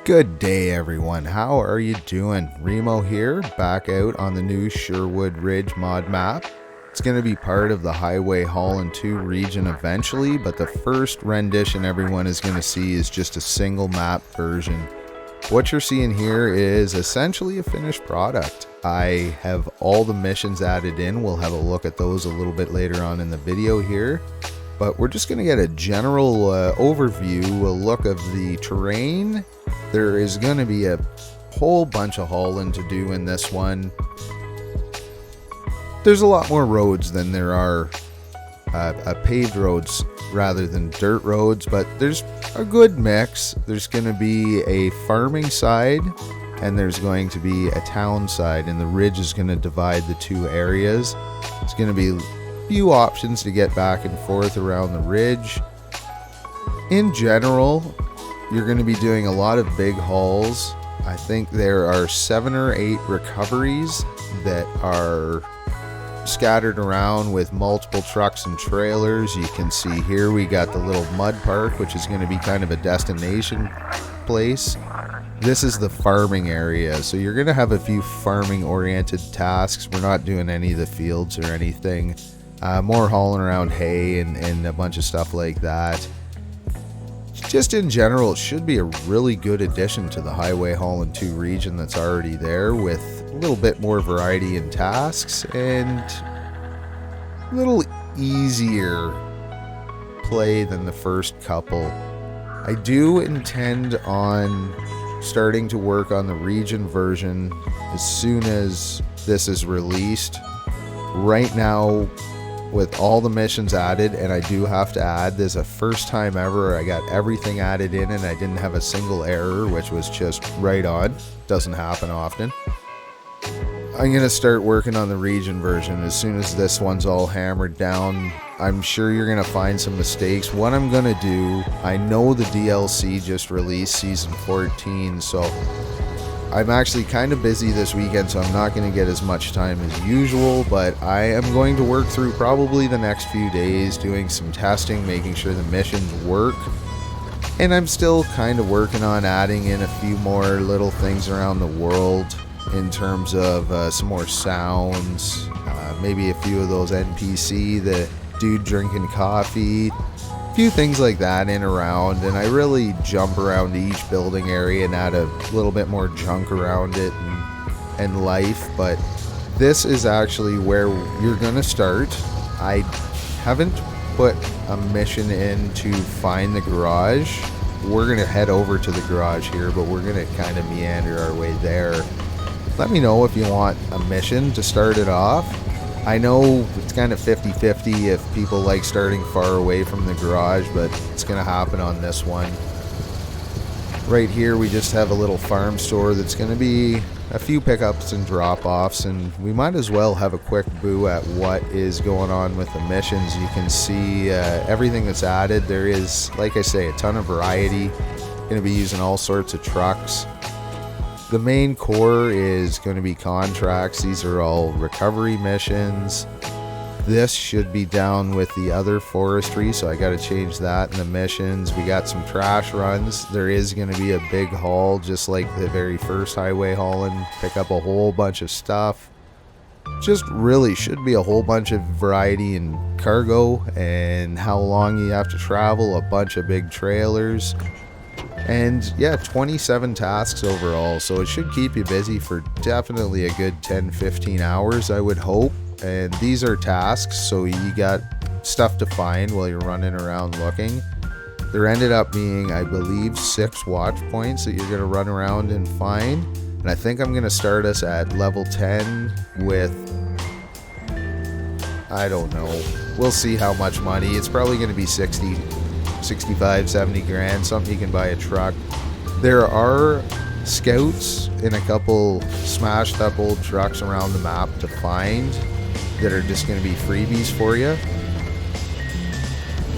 Good day, everyone. How are you doing? Remo here, back out on the new Sherwood Ridge mod map. It's going to be part of the Highway Holland 2 region eventually, but the first rendition everyone is going to see is just a single map version. What you're seeing here is essentially a finished product. I have all the missions added in. We'll have a look at those a little bit later on in the video here. But we're just going to get a general overview, a look of the terrain. There is going to be a whole bunch of hauling to do in this one. There's a lot more roads than there are paved roads rather than dirt roads, but there's a good mix. There's going to be a farming side and there's going to be a town side, and the ridge is going to divide the two areas. It's going to be few options to get back and forth around the ridge. In general, you're going to be doing a lot of big hauls. I think there are 7 or 8 recoveries that are scattered around with multiple trucks and trailers. You can see here we got the little mud park, which is going to be kind of a destination place. This is the farming area, so you're going to have a few farming oriented tasks. We're not doing any of the fields or anything. More hauling around hay and a bunch of stuff like that. Just in general, it should be a really good addition to the Highway Holland 2 region that's already there, with a little bit more variety in tasks and a little easier play than the first couple. I do intend on starting to work on the region version as soon as this is released. Right now, with all the missions added, and I do have to add, this is a first time ever I got everything added in and I didn't have a single error, which was just right on. Doesn't happen often. I'm going to start working on the region version as soon as this one's all hammered down. I'm sure you're going to find some mistakes. What I'm going to do, I know the DLC just released Season 14, so I'm actually kind of busy this weekend, so I'm not going to get as much time as usual, but I am going to work through probably the next few days doing some testing, making sure the missions work. And I'm still kind of working on adding in a few more little things around the world in terms of some more sounds, maybe a few of those NPC, the dude drinking coffee, few things like that in around. And I really jump around to each building area and add a little bit more junk around it and life. But this is actually where you're gonna start. I haven't put a mission in to find the garage. We're gonna head over to the garage here, but we're gonna kind of meander our way there. Let me know if you want a mission to start it off. I know it's kind of 50-50 if people like starting far away from the garage, but it's going to happen on this one. Right here we just have a little farm store that's going to be a few pickups and drop-offs, and we might as well have a quick boo at what is going on with the missions. You can see everything that's added. There is, like I say, a ton of variety. Going to be using all sorts of trucks. The main core is going to be contracts. These are all recovery missions. This should be down with the other forestry, so I got to change that in the missions. We got some trash runs. There is going to be a big haul, just like the very first Highway Holland. Pick up a whole bunch of stuff. Just really should be a whole bunch of variety in cargo and how long you have to travel. A bunch of big trailers. And yeah, 27 tasks overall, so it should keep you busy for definitely a good 10-15 hours, I would hope. And these are tasks, so you got stuff to find while you're running around looking. There ended up being, I believe, 6 watch points that you're going to run around and find. And I think I'm going to start us at level 10 with, I don't know, we'll see how much money. It's probably going to be 65, 70 grand, something you can buy a truck. There are scouts in a couple smashed up old trucks around the map to find that are just going to be freebies for you.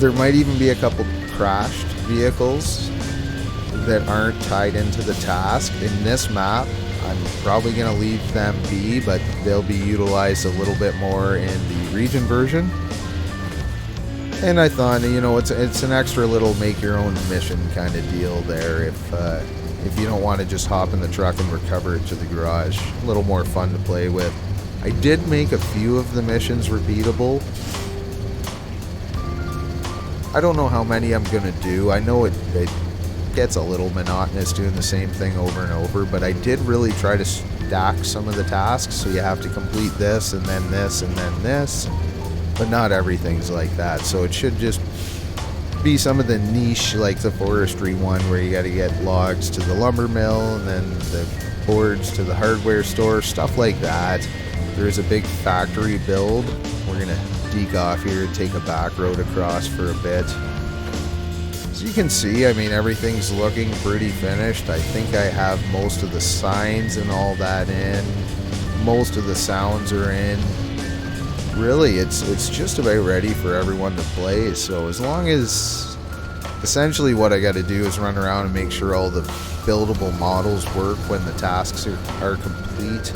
There might even be a couple crashed vehicles that aren't tied into the task. In this map, I'm probably going to leave them be, but they'll be utilized a little bit more in the region version. And I thought, you know, it's an extra little make your own mission kind of deal there. If if you don't want to just hop in the truck and recover it to the garage. A little more fun to play with. I did make a few of the missions repeatable. I don't know how many I'm going to do. I know it gets a little monotonous doing the same thing over and over, but I did really try to stack some of the tasks, so you have to complete this and then this and then this, but not everything's like that. So it should just be some of the niche, like the forestry one where you got to get logs to the lumber mill and then the boards to the hardware store, stuff like that. There's a big factory build. We're gonna deke off here and take a back road across for a bit. As you can see, I mean, everything's looking pretty finished. I think I have most of the signs and all that in. Most of the sounds are in. Really, it's just about ready for everyone to play. So as long as, essentially what I got to do is run around and make sure all the buildable models work when the tasks are complete.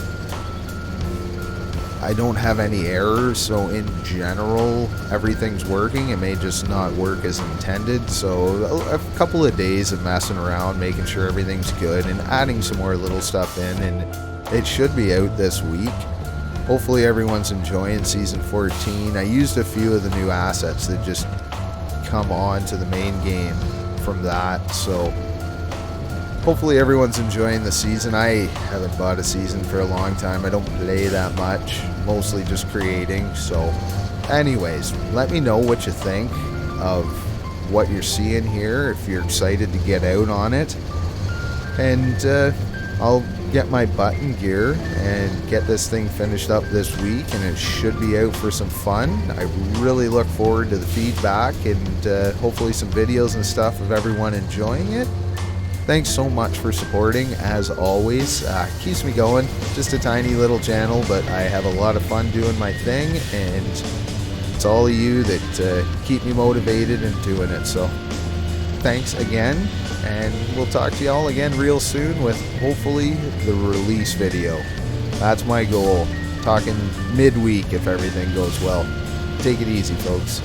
I don't have any errors, so in general, everything's working. It may just not work as intended, so a couple of days of messing around, making sure everything's good, and adding some more little stuff in, and it should be out this week. Hopefully everyone's enjoying Season 14. I used a few of the new assets that just come on to the main game from that, so hopefully everyone's enjoying the season. I haven't bought a season for a long time. I don't play that much, mostly just creating. So anyways, let me know what you think of what you're seeing here, if you're excited to get out on it. And I'll get my button gear and get this thing finished up this week, and it should be out for some fun. I really look forward to the feedback and hopefully some videos and stuff of everyone enjoying it. Thanks so much for supporting, as always. Keeps me going. Just a tiny little channel, but I have a lot of fun doing my thing, and it's all of you that keep me motivated and doing it. So thanks again, and we'll talk to y'all again real soon with hopefully the release video. That's my goal. Talking midweek if everything goes well. Take it easy, folks.